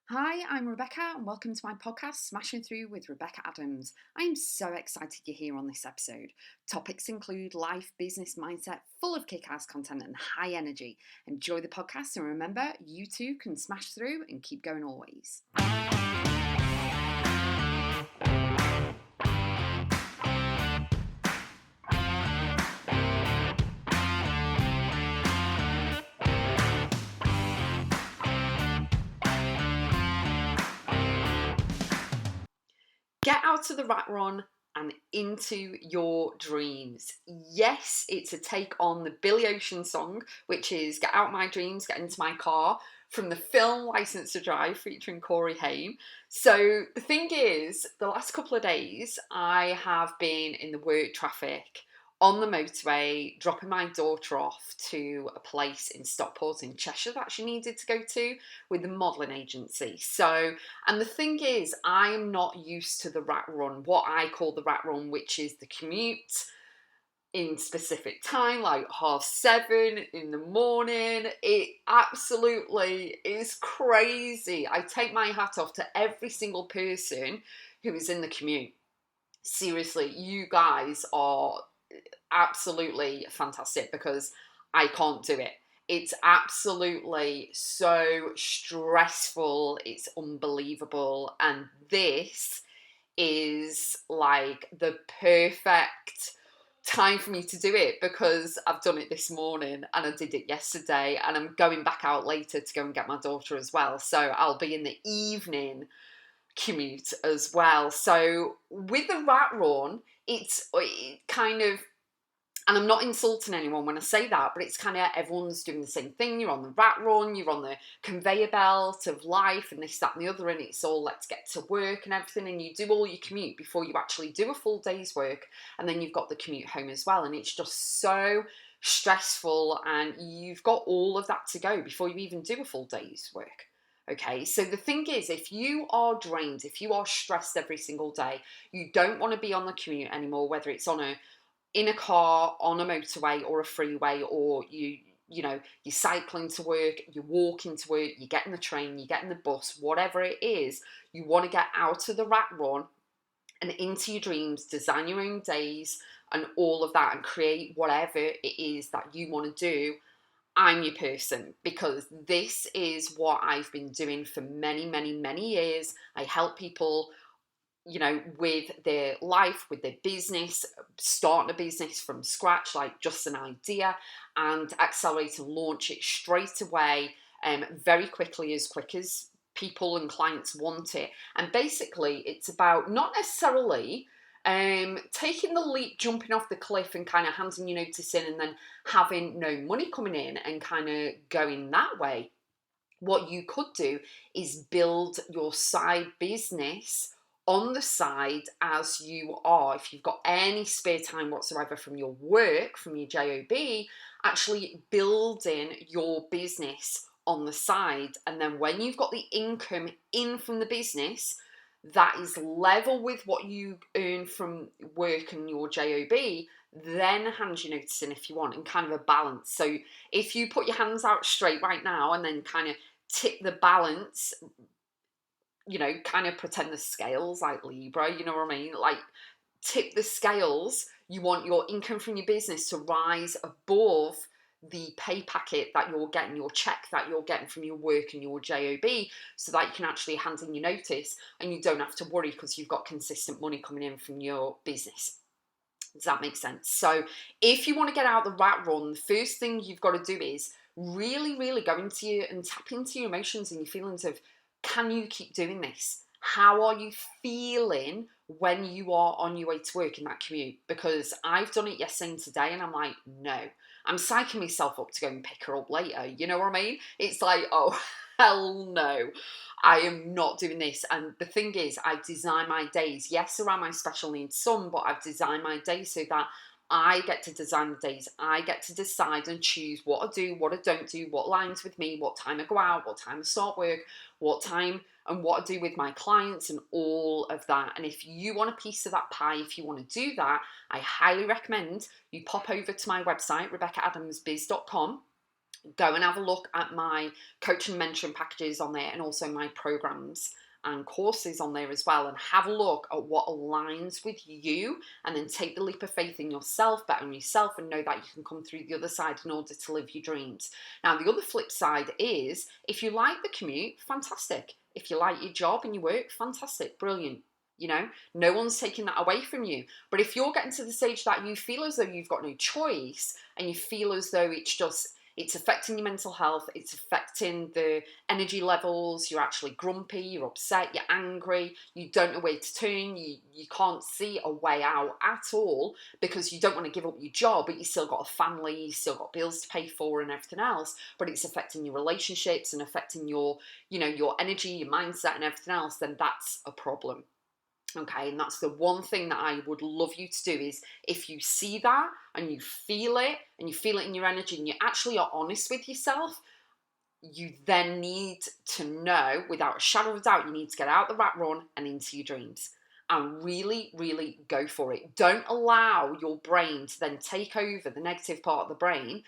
Hi, I'm Rebecca, and welcome to my podcast, Smashing Through with Rebecca Adams. I am so excited you're here on this episode. Topics include life, business, mindset, full of kick-ass content and high energy. Enjoy the podcast, and remember, you too can smash through and keep going always. Get out of the rat run and into your dreams. Yes, it's a take on the Billy Ocean song, which is Get Out My Dreams, Get Into My Car, from the film License to Drive featuring Corey Haim. So the thing is, the last couple of days, I have been in the work traffic on the motorway, dropping my daughter off to a place in Stockport in Cheshire that she needed to go to with the modelling agency. And the thing is, I am not used to the rat run, what I call the rat run, which is the commute in specific time, like 7:30 in the morning. It absolutely is crazy. I take my hat off to every single person who is in the commute. Seriously, you guys are absolutely fantastic because I can't do it. It's absolutely so stressful. It's unbelievable. And this is like the perfect time for me to do it because I've done it this morning and I did it yesterday and I'm going back out later to go and get my daughter as well. So I'll be in the evening commute as well. So with the rat run, it kind of, and I'm not insulting anyone when I say that, but it's kind of everyone's doing the same thing. You're on the rat run, you're on the conveyor belt of life and this, that and the other, and it's all let's get to work and everything, and you do all your commute before you actually do a full day's work, and then you've got the commute home as well, and it's just so stressful, and you've got all of that to go before you even do a full day's work. Okay, so the thing is, if you are drained, if you are stressed every single day, you don't want to be on the commute anymore, whether it's in a car, on a motorway or a freeway, or you're cycling to work, you're walking to work, you're getting the train, you're getting the bus, whatever it is, you want to get out of the rat run and into your dreams, design your own days and all of that, and create whatever it is that you want to do. I'm your person because this is what I've been doing for many, many, many years. I help people, with their life, with their business, starting a business from scratch, like just an idea, and accelerate and launch it straight away, very quickly, as quick as people and clients want it. And basically, it's about not necessarily taking the leap, jumping off the cliff and kind of handing your notice in and then having no money coming in and kind of going that way. What you could do is build your side business on the side as you are. If you've got any spare time whatsoever from your work, from your job, actually building your business on the side. And then when you've got the income in from the business that is level with what you earn from work and your job, then hand your notice in if you want, and kind of a balance. So if you put your hands out straight right now and then kind of tip the balance, kind of pretend the scales like Libra, you know what I mean? Like tip the scales. You want your income from your business to rise above the pay packet that you're getting, your check that you're getting from your work and your job, so that you can actually hand in your notice and you don't have to worry because you've got consistent money coming in from your business. Does that make sense? So if you want to get out the rat run, the first thing you've got to do is really, really go into you and tap into your emotions and your feelings of, can you keep doing this? How are you feeling when you are on your way to work in that commute? Because I've done it yesterday and today and I'm like, no, I'm psyching myself up to go and pick her up later. You know what I mean? It's like, oh, hell no. I am not doing this. And the thing is, I design my days, yes, around my special needs son, but I've designed my days so that I get to design the days. I get to decide and choose what I do, what I don't do, what lines with me, what time I go out, what time I start work, what time and what I do with my clients and all of that. And if you want a piece of that pie, if you want to do that, I highly recommend you pop over to my website, RebeccaAdamsBiz.com. go and have a look at my coaching and mentoring packages on there, and also my programs and courses on there as well, and have a look at what aligns with you, and then take the leap of faith in yourself, bet on yourself, and know that you can come through the other side in order to live your dreams. Now, the other flip side is, if you like the commute, fantastic. If you like your job and your work, fantastic, brilliant. You know, no one's taking that away from you. But if you're getting to the stage that you feel as though you've got no choice, and you feel as though it's affecting your mental health, it's affecting the energy levels, you're actually grumpy, you're upset, you're angry, you don't know where to turn, you can't see a way out at all, because you don't want to give up your job, but you still got a family, you still got bills to pay for and everything else, but it's affecting your relationships and affecting your, you know, your energy, your mindset and everything else, then that's a problem. Okay, and that's the one thing that I would love you to do, is if you see that and you feel it, and you feel it in your energy, and you actually are honest with yourself, you then need to know without a shadow of a doubt, you need to get out the rat run and into your dreams, and really, really go for it. Don't allow your brain to then take over, the negative part of the brain,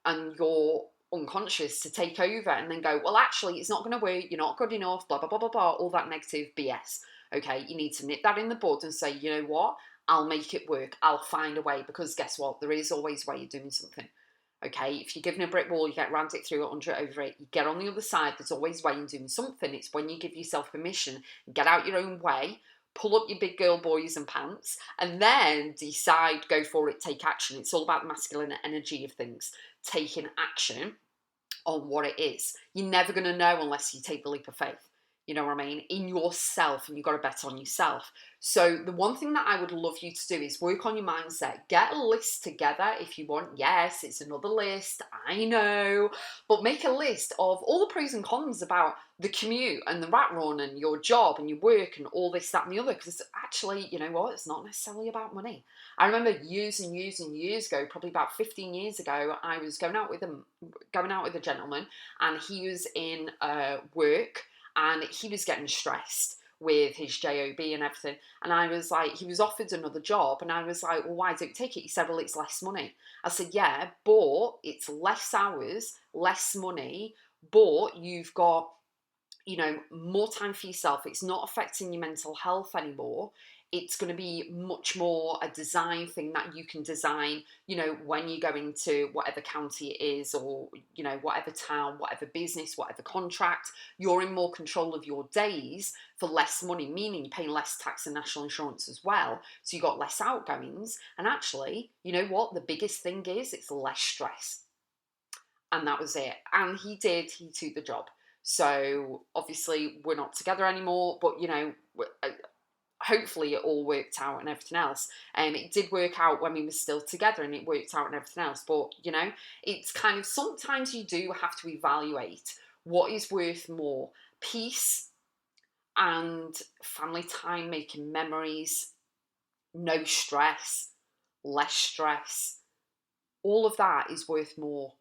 and your unconscious to take over and then go, well, actually, it's not going to work, you're not good enough, blah, blah, blah, blah, blah, all that negative BS. Okay, you need to nip that in the bud and say, you know what, I'll make it work, I'll find a way, because guess what, there is always a way of doing something. Okay, if you're given a brick wall, you get round it, through it, under it, over it, you get on the other side, there's always a way in doing something. It's when you give yourself permission, get out your own way, pull up your big girl boys and pants, and then decide, go for it, take action. It's all about the masculine energy of things, taking action on what it is. You're never going to know unless you take the leap of faith. You know what I mean? In yourself, and you've got to bet on yourself. So the one thing that I would love you to do is work on your mindset. Get a list together if you want. Yes, it's another list, I know. But make a list of all the pros and cons about the commute and the rat run and your job and your work and all this, that and the other. Because actually, you know what? It's not necessarily about money. I remember years and years and years ago, probably about 15 years ago, I was going out with a gentleman, and he was in work, and he was getting stressed with his job and everything, and I was like, he was offered another job, and I was like, well, why don't you take it? He said, well, it's less money. I said, yeah, but it's less hours, less money, but you've got, you know, more time for yourself. It's not affecting your mental health anymore. It's going to be much more a design thing that you can design, you know, when you go into whatever county it is, or, you know, whatever town, whatever business, whatever contract, you're in more control of your days for less money, meaning you're paying less tax and national insurance as well. So you got less outgoings. And actually, you know what? The biggest thing is, it's less stress. And that was it. And he took the job. So obviously we're not together anymore, but you know, hopefully it all worked out and everything else. It did work out when we were still together, and it worked out and everything else. But you know, it's kind of, sometimes you do have to evaluate what is worth more: peace and family time, making memories, no stress, less stress. All of that is worth more.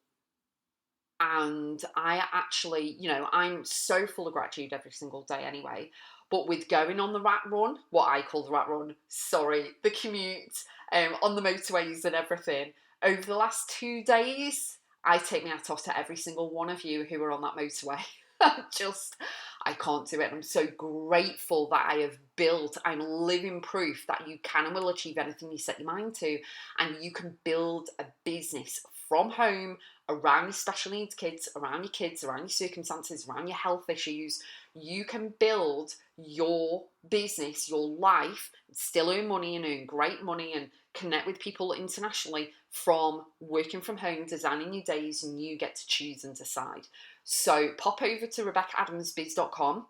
And I actually, you know, I'm so full of gratitude every single day anyway. But with going on the rat run, what I call the rat run, sorry, the commute, on the motorways and everything, over the last 2 days, I take my hat off to every single one of you who are on that motorway. I can't do it. I'm so grateful that I have built, I'm living proof that you can and will achieve anything you set your mind to. And you can build a business from home, around your special needs kids, around your circumstances, around your health issues. You can build your business, your life, still earn money and earn great money and connect with people internationally from working from home, designing your days, and you get to choose and decide. So pop over to RebeccaAdamsBiz.com,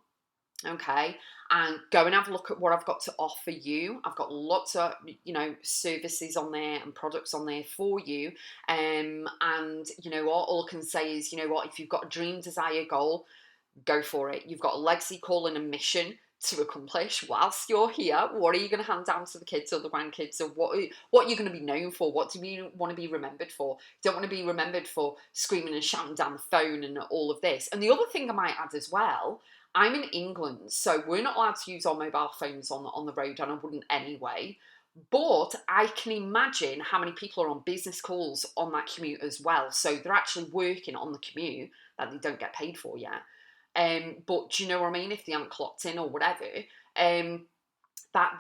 okay, and go and have a look at what I've got to offer you. I've got lots of, you know, services on there and products on there for you. And you know what, all I can say is, you know what, if you've got a dream, desire, goal, go for it. You've got a legacy, calling, and mission to accomplish whilst you're here. What are you going to hand down to the kids or the grandkids, or what are you going to be known for? What do you want to be remembered for? You don't want to be remembered for screaming and shouting down the phone and all of this. And the other thing I might add as well, I'm in England, so we're not allowed to use our mobile phones on the road, and I wouldn't anyway. But I can imagine how many people are on business calls on that commute as well. So they're actually working on the commute that they don't get paid for yet. But do you know what I mean? If they aren't clocked in or whatever, that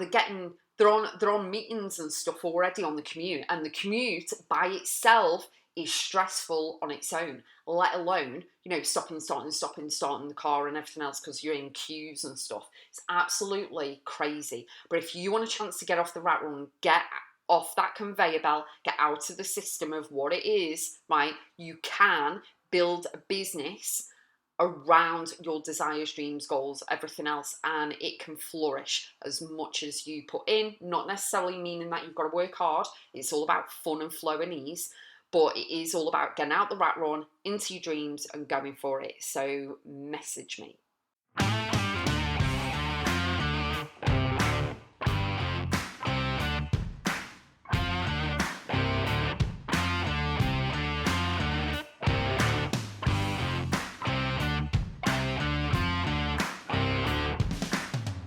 they're on meetings and stuff already on the commute, and the commute by itself is stressful on its own, let alone, stopping, starting, stopping, starting the car and everything else because you're in queues and stuff. It's absolutely crazy. But if you want a chance to get off the rat run, get off that conveyor belt, get out of the system of what it is, right? You can build a business around your desires, dreams, goals, everything else, and it can flourish as much as you put in. Not necessarily meaning that you've got to work hard. It's all about fun and flow and ease, but it is all about getting out the rat run, into your dreams, and going for it. So message me.